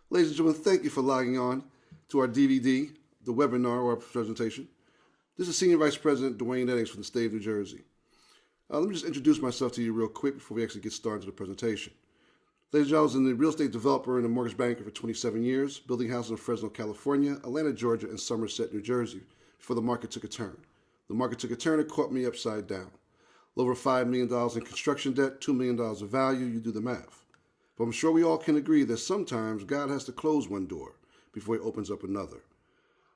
Ladies and gentlemen, thank you for logging on to our DVD, the webinar or our presentation. This is Senior Vice President Dwayne Eddings from the state of New Jersey. Let me just introduce myself to you real quick before we actually get started to the presentation. Ladies and gentlemen, I was a real estate developer and a mortgage banker for 27 years, building houses in Fresno, California, Atlanta, Georgia, and Somerset, New Jersey, before the market took a turn. The market took a turn and caught me upside down. Over $5 million in construction debt, $2 million of value, you do the math. But I'm sure we all can agree that sometimes God has to close one door before he opens up another.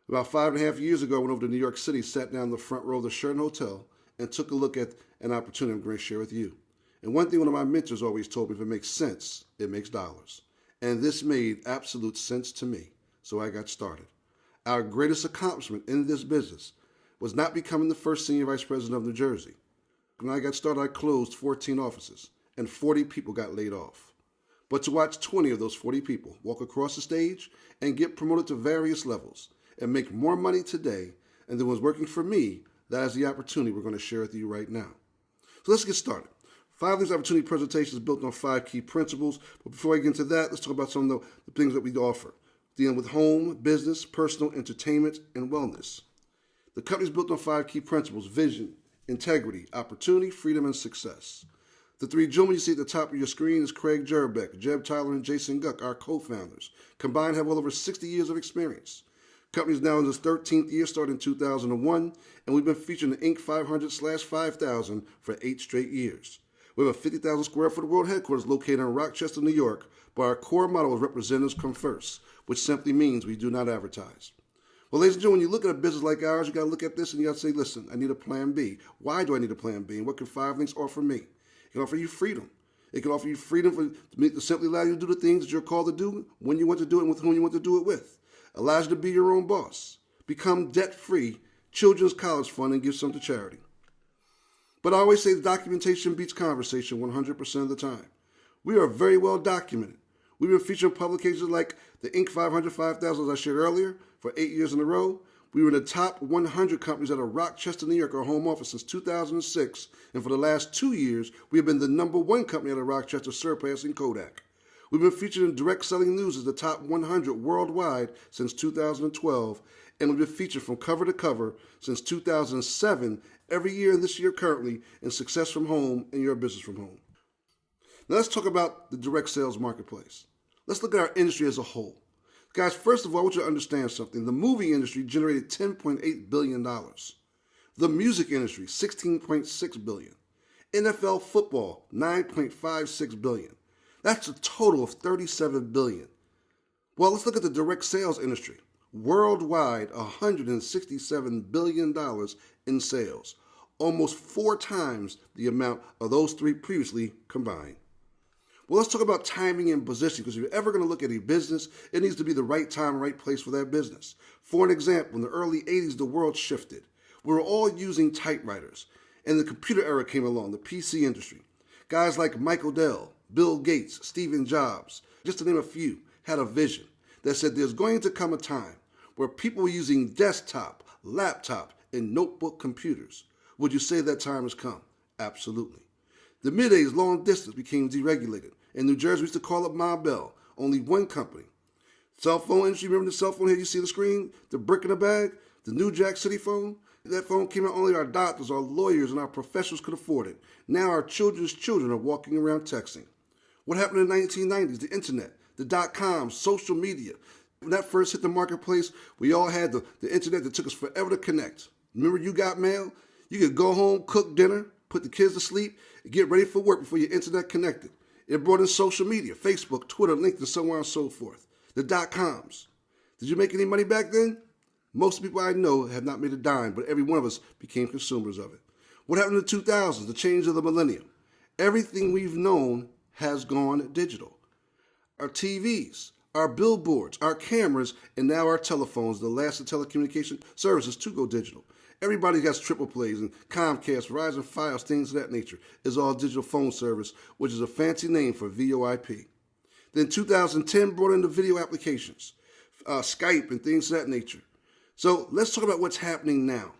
About 5.5 years ago, I went over to New York City, sat down in the front row of the Sheraton Hotel, and took a look at an opportunity I'm going to share with you. And one thing one of my mentors always told me, if it makes sense, it makes dollars. And this made absolute sense to me, so I got started. Our greatest accomplishment in this business was not becoming the first Senior Vice President of New Jersey. When I got started, I closed 14 offices, and 40 people got laid off. But to watch 20 of those 40 people walk across the stage and get promoted to various levels and make more money today than was working for me, that is the opportunity we're going to share with you right now. So let's get started. 5 of these opportunity presentations built on 5 key principles. But before I get into that, let's talk about some of the things that we offer, dealing with home, business, personal, entertainment, and wellness. The company's built on 5 key principles: vision, integrity, opportunity, freedom, and success. The 3 gentlemen you see at the top of your screen is Craig Jerbeck, Jeb Tyler, and Jason Guck, our co-founders. Combined have well over 60 years of experience. The company is now in its 13th year, started in 2001, and we've been featured in the Inc. 500/5000 for 8 straight years. We have a 50,000 square foot world headquarters located in Rochester, New York, but our core motto is representatives come first, which simply means we do not advertise. Well, ladies and gentlemen, when you look at a business like ours, you got to look at this and you got to say, listen, I need a plan B. Why do I need a plan B? And what can 5 links offer me? It can offer you freedom. It can offer you freedom to simply allow you to do the things that you're called to do when you want to do it and with whom you want to do it with. Allows you to be your own boss. Become debt-free, children's college fund, and give some to charity. But I always say documentation beats conversation 100% of the time. We are very well documented. We've been featured in publications like the Inc. 500/5000, as I shared earlier, for 8 years in a row. We were in the top 100 companies out of Rochester, New York, our home office, since 2006. And for the last 2 years, we have been the #1 company out of Rochester, surpassing Kodak. We've been featured in Direct Selling News as the top 100 worldwide since 2012. And we've been featured from cover to cover since 2007, every year and this year currently, in Success from Home and Your Business from Home. Now let's talk about the direct sales marketplace. Let's look at our industry as a whole. Guys, first of all, I want you to understand something. The movie industry generated $10.8 billion. The music industry, $16.6 billion. NFL football, $9.56 billion. That's a total of $37 billion. Well, let's look at the direct sales industry. Worldwide, $167 billion in sales. Almost 4 times the amount of those 3 previously combined. Well, let's talk about timing and positioning, because if you're ever going to look at a business, it needs to be the right time, right place for that business. For an example, in the early 80s, the world shifted. We were all using typewriters, and the computer era came along, the PC industry. Guys like Michael Dell, Bill Gates, Steve Jobs, just to name a few, had a vision that said there's going to come a time where people were using desktop, laptop, and notebook computers. Would you say that time has come? Absolutely. The mid-80s, long distance became deregulated. In New Jersey, we used to call up Ma Bell, only one company. Cell phone industry, remember the cell phone here you see on the screen? The brick in the bag? The New Jack City phone? That phone came out, only our doctors, our lawyers, and our professionals could afford it. Now our children's children are walking around texting. What happened in the 1990s? The internet, the dot-coms, social media. When that first hit the marketplace, we all had the internet that took us forever to connect. Remember You Got Mail? You could go home, cook dinner, put the kids to sleep, and get ready for work before your internet connected. It brought in social media, Facebook, Twitter, LinkedIn, so on and so forth. The dot-coms. Did you make any money back then? Most people I know have not made a dime, but every one of us became consumers of it. What happened in the 2000s, the change of the millennium? Everything we've known has gone digital. Our TVs, our billboards, our cameras, and now our telephones, the last of telecommunication services to go digital. Everybody has triple plays and Comcast, Verizon, Fios, things of that nature. Is all digital phone service, which is a fancy name for VoIP. Then 2010 brought in the video applications, Skype and things of that nature. So let's talk about what's happening now.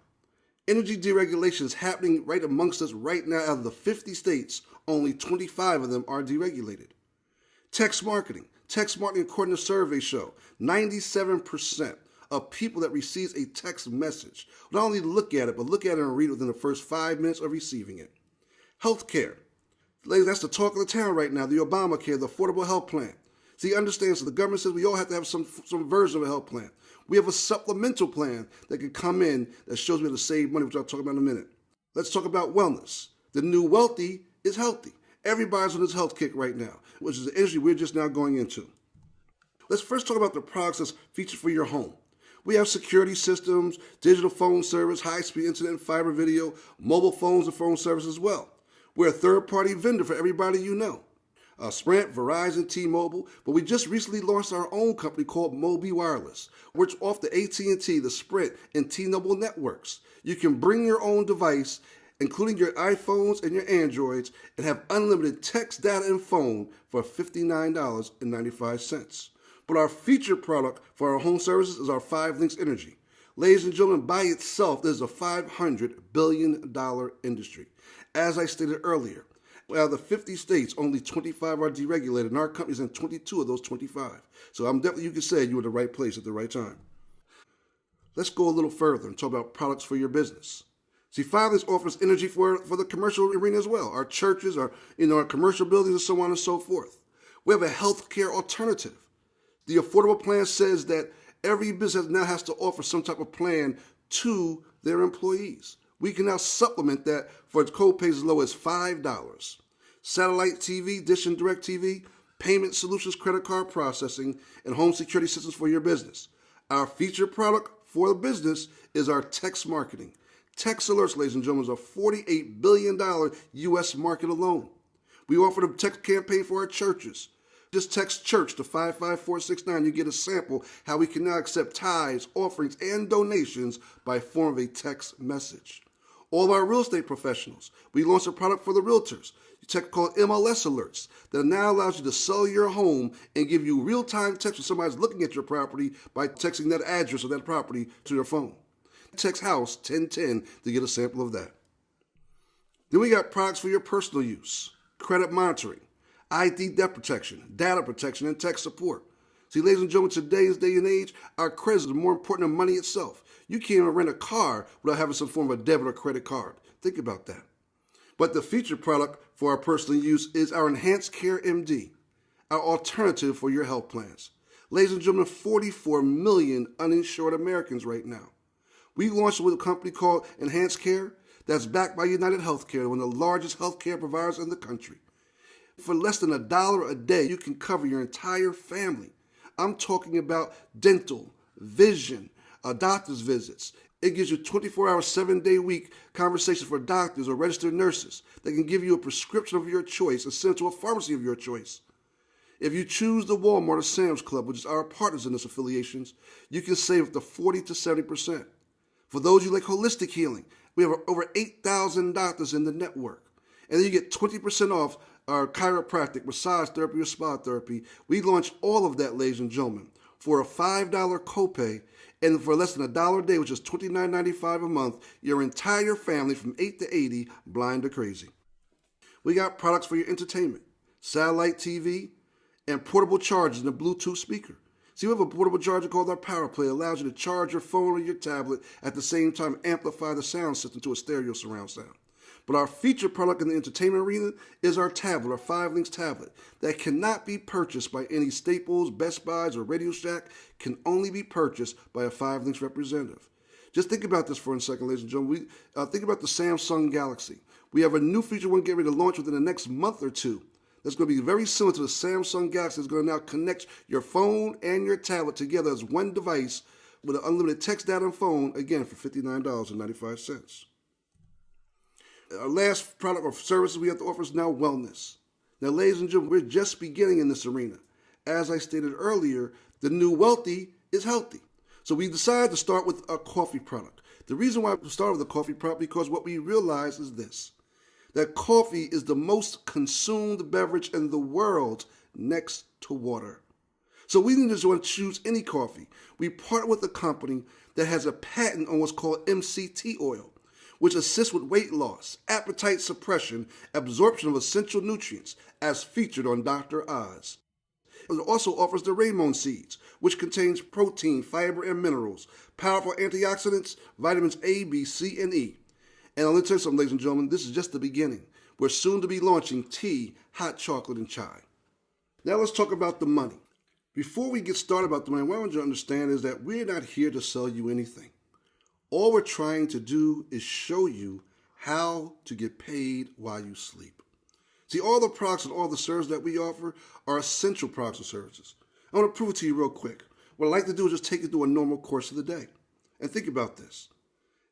Energy deregulation is happening right amongst us right now. Out of the 50 states, only 25 of them are deregulated. Text marketing. Text marketing, according to surveys show, 97% of people that receives a text message not only look at it, but look at it and read it within the first 5 minutes of receiving it. Healthcare. Ladies, that's the talk of the town right now, the Obamacare, the Affordable Health Plan. See, understand, so the government says we all have to have some version of a health plan. We have a supplemental plan that can come in that shows me how to save money, which I'll talk about in a minute. Let's talk about wellness. The new wealthy is healthy. Everybody's on this health kick right now, which is an industry we're just now going into. Let's first talk about the products that's featured for your home. We have security systems, digital phone service, high-speed internet and fiber video, mobile phones and phone service as well. We're a third-party vendor for everybody you know. Sprint, Verizon, T-Mobile, but we just recently launched our own company called Mobi Wireless, which off the AT&T, the Sprint, and T-Mobile networks. You can bring your own device, including your iPhones and your Androids, and have unlimited text, data, and phone for $59.95. But our featured product for our home services is our 5 Links Energy. Ladies and gentlemen, by itself, this is a $500 billion industry. As I stated earlier, out of the 50 states, only 25 are deregulated, and our company's in 22 of those 25. So you can say you're in the right place at the right time. Let's go a little further and talk about products for your business. See, 5 Links offers energy for the commercial arena as well. Our churches, our commercial buildings, and so on and so forth. We have a healthcare alternative. The affordable plan says that every business now has to offer some type of plan to their employees. We can now supplement that for co-pays as low as $5. Satellite TV, Dish and Direct TV, payment solutions, credit card processing, and home security systems for your business. Our featured product for the business is our text marketing. Text alerts, ladies and gentlemen, is a $48 billion U.S. market alone. We offer the text campaign for our churches. Just text church to 55469. You get a sample how we can now accept tithes, offerings, and donations by form of a text message. All of our real estate professionals, we launched a product for the realtors. You check called MLS alerts that now allows you to sell your home and give you real-time text when somebody's looking at your property by texting that address of that property to your phone. Text house 1010 to get a sample of that. Then we got products for your personal use, credit monitoring, ID theft protection, data protection, and tech support. See, ladies and gentlemen, today's day and age, our credit is more important than money itself. You can't even rent a car without having some form of debit or credit card. Think about that. But the featured product for our personal use is our Enhanced Care MD, our alternative for your health plans. Ladies and gentlemen, 44 million uninsured Americans right now. We launched with a company called Enhanced Care that's backed by United Healthcare, one of the largest healthcare providers in the country. For less than $1 a day, you can cover your entire family. I'm talking about dental, vision, doctor's visits. It gives you 24-hour, 7-day-week conversations for doctors or registered nurses that can give you a prescription of your choice and send it to a pharmacy of your choice. If you choose the Walmart or Sam's Club, which is our partners in this affiliations, you can save up to 40 to 70%. For those who like holistic healing, we have over 8,000 doctors in the network. And then you get 20% off our chiropractic, massage therapy, or spa therapy. We launch all of that, ladies and gentlemen, for a $5 copay and for less than $1 a day, which is $29.95 a month, your entire family from 8 to 80, blind or crazy. We got products for your entertainment, satellite TV, and portable chargers and a Bluetooth speaker. See, we have a portable charger called our Power Play. It allows you to charge your phone or your tablet at the same time, amplify the sound system to a stereo surround sound. But our featured product in the entertainment arena is our tablet, our 5 Links tablet, that cannot be purchased by any Staples, Best Buys, or Radio Shack, can only be purchased by a 5 Links representative. Just think about this for a second, ladies and gentlemen. Think about the Samsung Galaxy. We have a new feature we're getting ready to launch within the next month or two. That's going to be very similar to the Samsung Galaxy. It's going to now connect your phone and your tablet together as one device with an unlimited text, data, and phone, again, for $59.95. Our last product or services we have to offer is now wellness. Now, ladies and gentlemen, we're just beginning in this arena. As I stated earlier, the new wealthy is healthy. So we decided to start with a coffee product. The reason why we started with a coffee product, because what we realized is this, that coffee is the most consumed beverage in the world next to water. So we didn't just want to choose any coffee. We partnered with a company that has a patent on what's called MCT oil, which assists with weight loss, appetite suppression, absorption of essential nutrients, as featured on Dr. Oz. It also offers the Raymond seeds, which contains protein, fiber, and minerals, powerful antioxidants, vitamins A, B, C, and E. And I'll tell you something, ladies and gentlemen, this is just the beginning. We're soon to be launching tea, hot chocolate, and chai. Now let's talk about the money. Before we get started about the money, what I want you to understand is that we're not here to sell you anything. All we're trying to do is show you how to get paid while you sleep. See, all the products and all the services that we offer are essential products and services. I want to prove it to you real quick. What I like to do is just take you through a normal course of the day. And think about this.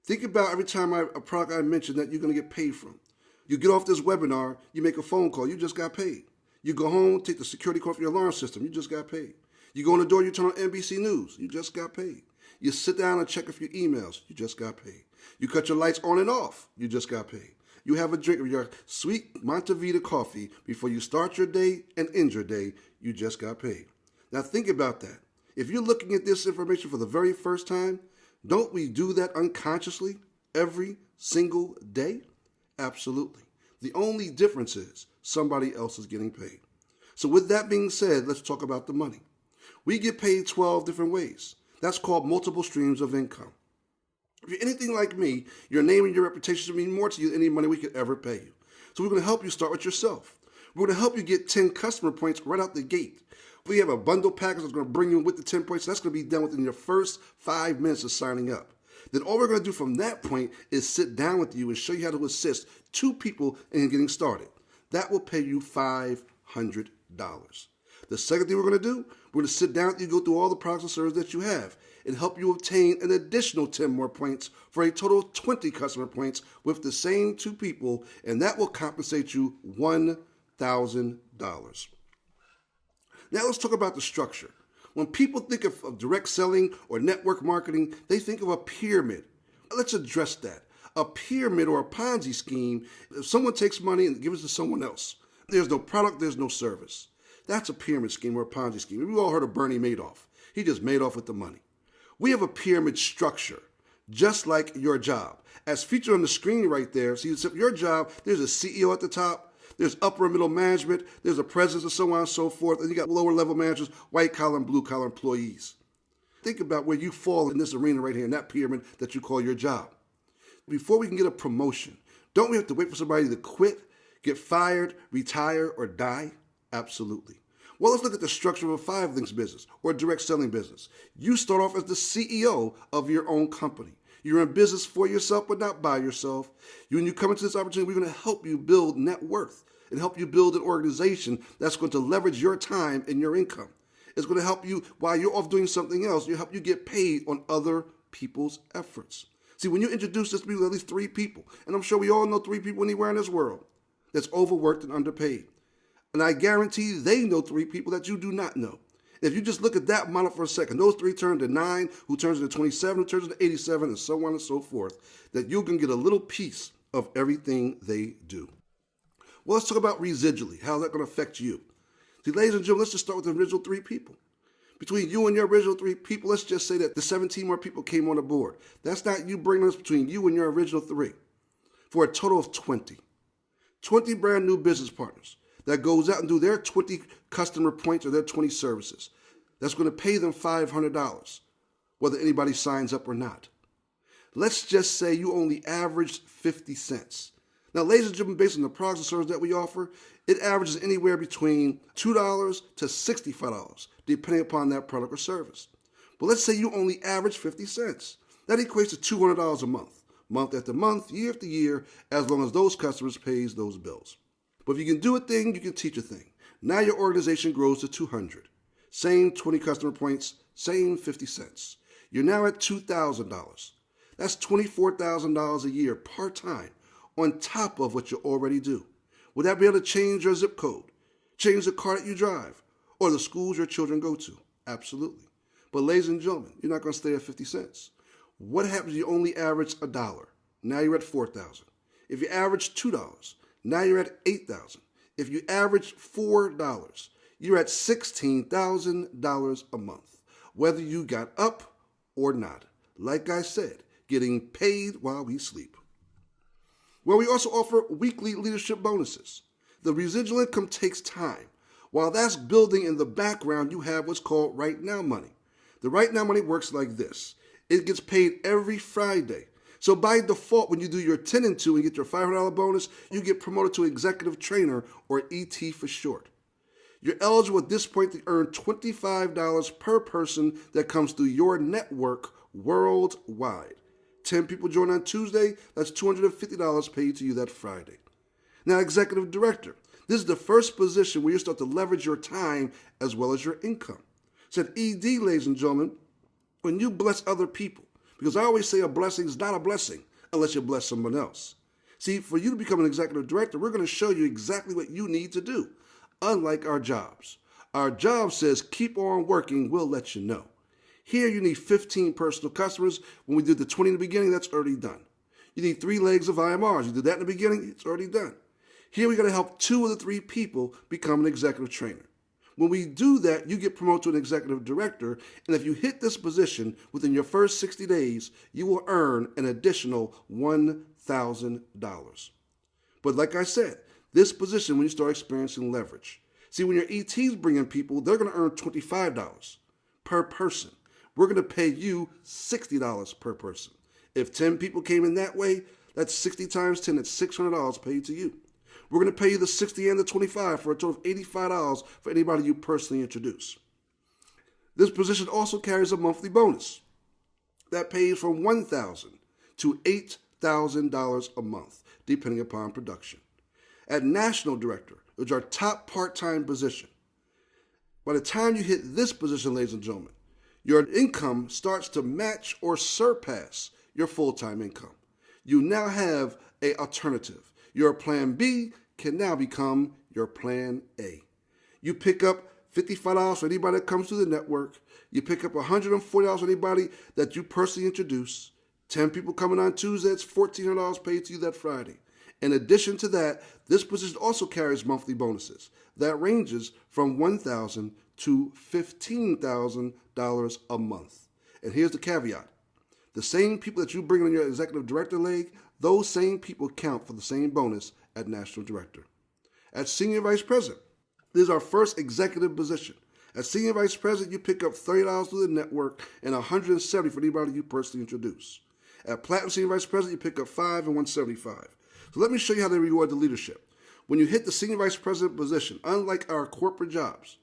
Think about every time a product I mentioned that you're going to get paid from. You get off this webinar, you make a phone call, you just got paid. You go home, take the security code for your alarm system, you just got paid. You go in the door, you turn on NBC News, you just got paid. You sit down and check a few emails, you just got paid. You cut your lights on and off, you just got paid. You have a drink of your sweet Montevita coffee before you start your day and end your day, you just got paid. Now think about that. If you're looking at this information for the very first time, don't we do that unconsciously every single day? Absolutely. The only difference is somebody else is getting paid. So with that being said, let's talk about the money. We get paid 12 different ways. That's called multiple streams of income. If you're anything like me, your name and your reputation should mean more to you than any money we could ever pay you. So we're going to help you start with yourself. We're going to help you get 10 customer points right out the gate. We have a bundle package that's going to bring you with the 10 points. That's going to be done within your first 5 minutes of signing up. Then all we're going to do from that point is sit down with you and show you how to assist 2 people in getting started. That will pay you $500. The second thing we're going to do, we're going to sit down with you, go through all the products and services that you have, and help you obtain an additional 10 more points for a total of 20 customer points with the same 2 people, and that will compensate you $1,000. Now let's talk about the structure. When people think of direct selling or network marketing, they think of a pyramid. Let's address that. A pyramid or a Ponzi scheme, if someone takes money and gives it to someone else, there's no product, there's no service. That's a pyramid scheme or a Ponzi scheme. We've all heard of Bernie Madoff. He just made off with the money. We have a pyramid structure, just like your job. As featured on the screen right there, see, your job, there's a CEO at the top, there's upper and middle management, there's a president and so on and so forth, and you got lower level managers, white collar and blue collar employees. Think about where you fall in this arena right here, in that pyramid that you call your job. Before we can get a promotion, don't we have to wait for somebody to quit, get fired, retire, or die? Absolutely. Well, let's look at the structure of a 5 links business or a direct selling business. You start off as the CEO of your own company. You're in business for yourself, but not by yourself. When you come into this opportunity, we're going to help you build net worth and help you build an organization that's going to leverage your time and your income. It's going to help you while you're off doing something else. It'll help you get paid on other people's efforts. See, when you introduce this to people, at least 3 people, and I'm sure we all know 3 people anywhere in this world that's overworked and underpaid. And I guarantee they know 3 people that you do not know. If you just look at that model for a second, those 3 turn to 9, who turns into 27, who turns into 87, and so on and so forth, that you can get a little piece of everything they do. Well, let's talk about residually. How's that going to affect you? See, ladies and gentlemen, let's just start with the original 3 people. Between you and your original 3 people, let's just say that the 17 more people came on the board. That's not you bringing us between you and your original 3. For a total of 20. 20 brand new business partners that goes out and do their 20 customer points or their 20 services. That's going to pay them $500, whether anybody signs up or not. Let's just say you only averaged 50 cents. Now, ladies and gentlemen, based on the products and services that we offer, it averages anywhere between $2 to $65, depending upon that product or service. But let's say you only average 50 cents. That equates to $200 a month after month, year after year, as long as those customers pays those bills. But if you can do a thing, you can teach a thing. Now your organization grows to 200. Same 20 customer points, same 50 cents. You're now at $2,000. That's $24,000 a year part-time on top of what you already do. Would that be able to change your zip code, change the car that you drive, or the schools your children go to? Absolutely. But ladies and gentlemen, you're not going to stay at 50 cents. What happens if you only average $1? Now you're at $4,000. If you average $2, now you're at $8,000. If you average $4, you're at $16,000 a month, whether you got up or not. Like I said, getting paid while we sleep. Well, we also offer weekly leadership bonuses. The residual income takes time. While that's building in the background, you have what's called right now money. The right now money works like this. It gets paid every Friday. So by default, when you do your 10 and 2 and get your $500 bonus, you get promoted to executive trainer, or ET for short. You're eligible at this point to earn $25 per person that comes through your network worldwide. 10 people join on Tuesday, that's $250 paid to you that Friday. Now, executive director. This is the first position where you start to leverage your time as well as your income. Said ED, ladies and gentlemen, when you bless other people, because I always say a blessing is not a blessing unless you bless someone else. See, for you to become an executive director, we're going to show you exactly what you need to do. Unlike our jobs. Our job says, keep on working, we'll let you know. Here you need 15 personal customers. When we did the 20 in the beginning, that's already done. You need 3 legs of IMRs. You did that in the beginning, it's already done. Here we got to help 2 of the 3 people become an executive trainer. When we do that, you get promoted to an executive director, and if you hit this position within your first 60 days, you will earn an additional $1,000. But like I said, this position when you start experiencing leverage. See, when your ETs bring in people, they're going to earn $25 per person. We're going to pay you $60 per person. If 10 people came in that way, that's 60 times 10, that's $600 paid to you. We're going to pay you the 60 and the 25 for a total of $85 for anybody you personally introduce. This position also carries a monthly bonus that pays from $1,000 to $8,000 a month, depending upon production. At national director, which is our top part-time position, by the time you hit this position, ladies and gentlemen, your income starts to match or surpass your full-time income. You now have an alternative. Your plan B can now become your plan A. You pick up $55 for anybody that comes through the network. You pick up $140 for anybody that you personally introduce. 10 people coming on Tuesday, it's $1,400 paid to you that Friday. In addition to that, this position also carries monthly bonuses that ranges from $1,000 to $15,000 a month. And here's the caveat. The same people that you bring on your executive director leg, those same people count for the same bonus at national director. At senior vice president, this is our first executive position. At senior vice president, you pick up $30 through the network and $170 for anybody you personally introduce. At platinum senior vice president, you pick up $5 and $175. So let me show you how they reward the leadership. When you hit the senior vice president position, unlike our corporate jobs,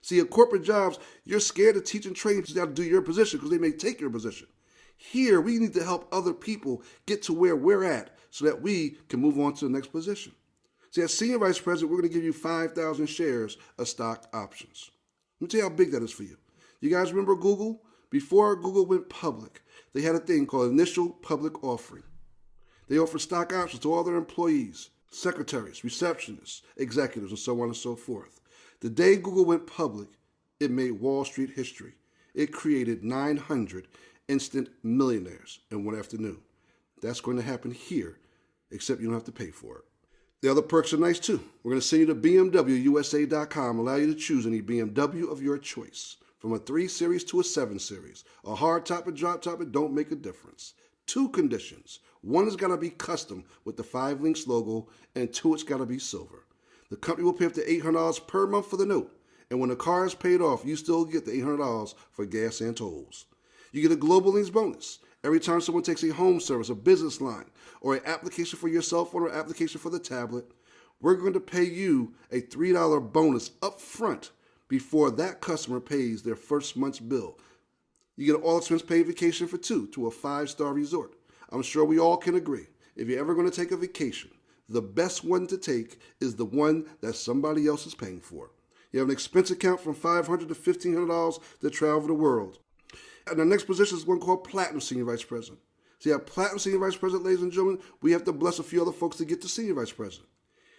see, at corporate jobs, you're scared to teach and train you how to do your position because they may take your position. Here, we need to help other people get to where we're at so that we can move on to the next position. See, as senior vice president, we're going to give you 5,000 shares of stock options. Let me tell you how big that is for you. You guys remember Google? Before Google went public, they had a thing called initial public offering. They offered stock options to all their employees, secretaries, receptionists, executives, and so on and so forth. The day Google went public, it made Wall Street history. It created 900 instant millionaires in one afternoon. That's going to happen here, except you don't have to pay for it. The other perks are nice too. We're going to send you to BMWUSA.com, allow you to choose any BMW of your choice, from a 3 Series to a 7 Series. A hard top and drop top, it don't make a difference. 2 conditions. 1 has got to be custom with the 5 Links logo, and 2, it's got to be silver. The company will pay up to $800 per month for the note, and when the car is paid off, you still get the $800 for gas and tolls. You get a Global Links bonus. Every time someone takes a home service, a business line, or an application for your cell phone or application for the tablet, we're going to pay you a $3 bonus up front before that customer pays their first month's bill. You get an all-expense paid vacation for 2 to a 5-star resort. I'm sure we all can agree. If you're ever going to take a vacation, the best one to take is the one that somebody else is paying for. You have an expense account from $500 to $1,500 to travel the world. And the next position is one called Platinum Senior Vice President. See, at Platinum Senior Vice President, ladies and gentlemen, we have to bless a few other folks to get to Senior Vice President.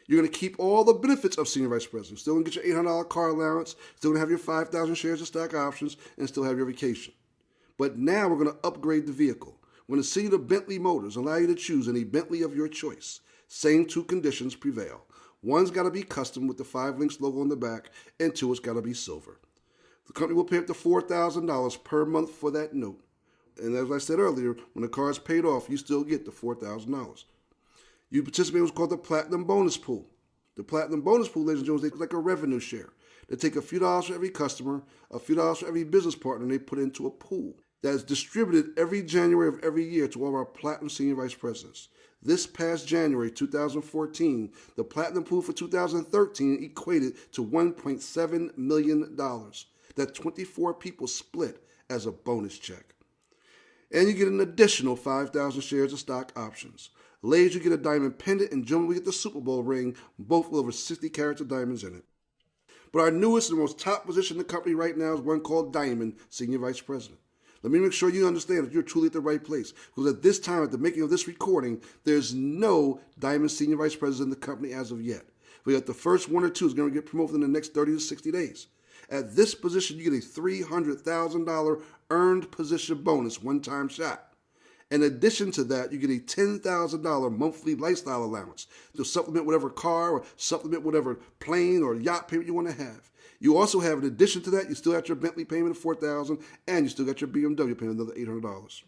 You're going to keep all the benefits of Senior Vice President. Still going to get your $800 car allowance, still going to have your 5,000 shares of stock options, and still have your vacation. But now we're going to upgrade the vehicle. We're going to send you to Bentley Motors, allow you to choose any Bentley of your choice. Same 2 conditions prevail. 1's got to be custom with the 5 Links logo on the back, and 2, it's got to be silver. The company will pay up to $4,000 per month for that note. And as I said earlier, when the car is paid off, you still get the $4,000. You participate in what's called the Platinum Bonus Pool. The Platinum Bonus Pool, ladies and gentlemen, is like a revenue share. They take a few dollars for every customer, a few dollars for every business partner, and they put it into a pool that is distributed every January of every year to all of our Platinum Senior Vice Presidents. This past January 2014, the Platinum Pool for 2013 equated to $1.7 million that 24 people split as a bonus check. And you get an additional 5,000 shares of stock options. Ladies, you get a diamond pendant, and gentlemen, we get the Super Bowl ring, both with over 60 carats of diamonds in it. But our newest and most top position in the company right now is one called Diamond Senior Vice President. Let me make sure you understand that you're truly at the right place. Because at this time, at the making of this recording, there's no Diamond Senior Vice President in the company as of yet. We got the first one or two is going to get promoted in the next 30 to 60 days. At this position, you get a $300,000 earned position bonus, one-time shot. In addition to that, you get a $10,000 monthly lifestyle allowance to supplement whatever car or supplement whatever plane or yacht payment you want to have. You also have, in addition to that, you still got your Bentley payment of $4,000, and you still got your BMW payment of another $800.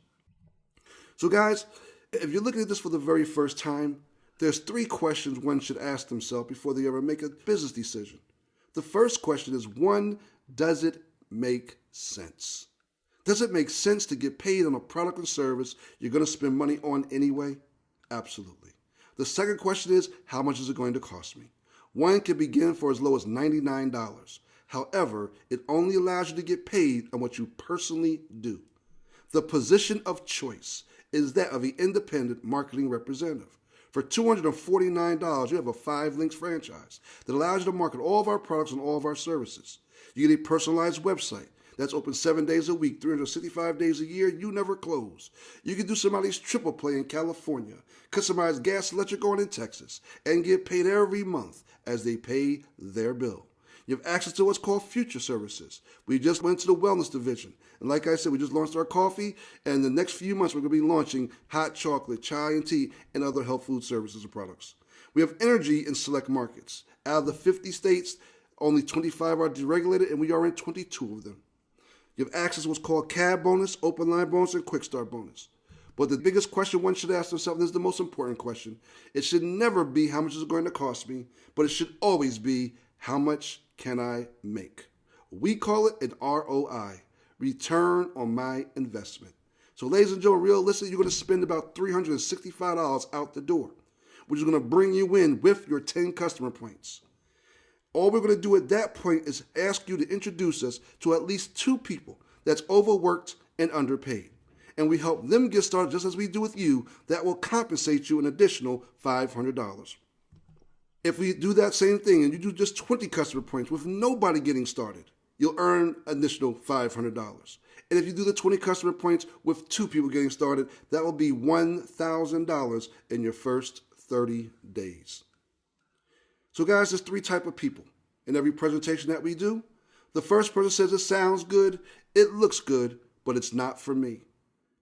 So guys, if you're looking at this for the very first time, there's 3 questions one should ask themselves before they ever make a business decision. The first question is, 1, does it make sense? Does it make sense to get paid on a product and service you're going to spend money on anyway? Absolutely. The second question is, how much is it going to cost me? One can begin for as low as $99. However, it only allows you to get paid on what you personally do. The position of choice is that of the independent marketing representative. For $249, you have a 5-links franchise that allows you to market all of our products and all of our services. You get a personalized website that's open 7 days a week, 365 days a year. You never close. You can do somebody's triple play in California, customize gas electric on in Texas, and get paid every month as they pay their bill. You have access to what's called future services. We just went to the wellness division. And like I said, we just launched our coffee, and in the next few months, we're going to be launching hot chocolate, chai and tea, and other health food services and products. We have energy in select markets. Out of the 50 states, only 25 are deregulated, and we are in 22 of them. You have access to what's called CAB bonus, open line bonus, and quick start bonus. But the biggest question one should ask themselves, and this is the most important question, it should never be how much is it going to cost me, but it should always be how much can I make? We call it an ROI, return on my investment. So ladies and gentlemen, realistically, you're going to spend about $365 out the door, which is going to bring you in with your 10 customer points. All we're going to do at that point is ask you to introduce us to at least 2 people that's overworked and underpaid. And we help them get started just as we do with you. That will compensate you an additional $500. If we do that same thing and you do just 20 customer points with nobody getting started, you'll earn an additional $500. And if you do the 20 customer points with 2 people getting started, that will be $1,000 in your first 30 days. So guys, there's 3 types of people in every presentation that we do. The first person says it sounds good, it looks good, but it's not for me.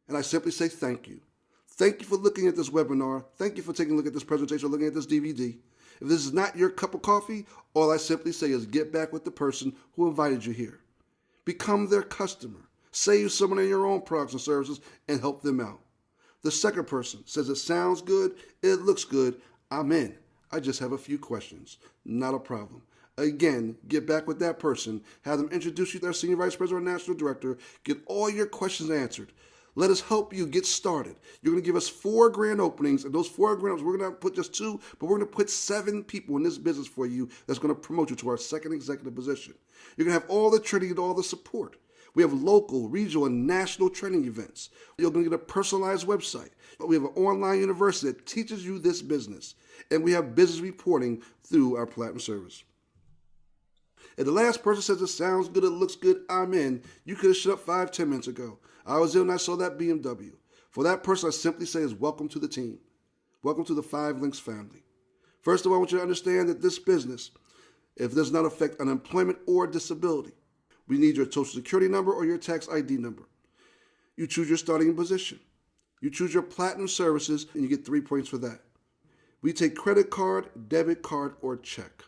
And I simply say thank you. Thank you for looking at this webinar. Thank you for taking a look at this presentation, looking at this DVD. If this is not your cup of coffee, all I simply say is get back with the person who invited you here. Become their customer. Save someone in your own products and services and help them out. The second person says it sounds good, it looks good, I'm in. I just have a few questions. Not a problem. Again, get back with that person, have them introduce you to their Senior Vice President or National Director, get all your questions answered. Let us help you get started. You're going to give us 4 grand openings, and those 4 grand openings, we're going to put just 2, but we're going to put 7 people in this business for you that's going to promote you to our second executive position. You're going to have all the training and all the support. We have local, regional, and national training events. You're going to get a personalized website. We have an online university that teaches you this business. And we have business reporting through our Platinum service. And the last person says it sounds good, it looks good, I'm in. You could have shut up 5-10 minutes ago. I was in and I saw that BMW. For that person, I simply say is welcome to the team. Welcome to the 5-links family. First of all, I want you to understand that this business, if it does not affect unemployment or disability, we need your social security number or your tax ID number. You choose your starting position. You choose your Platinum services, and you get 3 points for that. We take credit card, debit card, or check.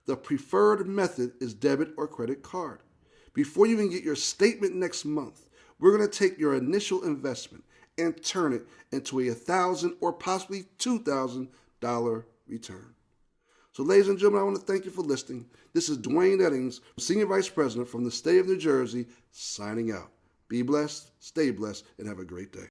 The preferred method is debit or credit card. Before you even get your statement next month, we're going to take your initial investment and turn it into a $1,000 or possibly $2,000 return. So ladies and gentlemen, I want to thank you for listening. This is Dwayne Eddings, Senior Vice President from the state of New Jersey, signing out. Be blessed, stay blessed, and have a great day.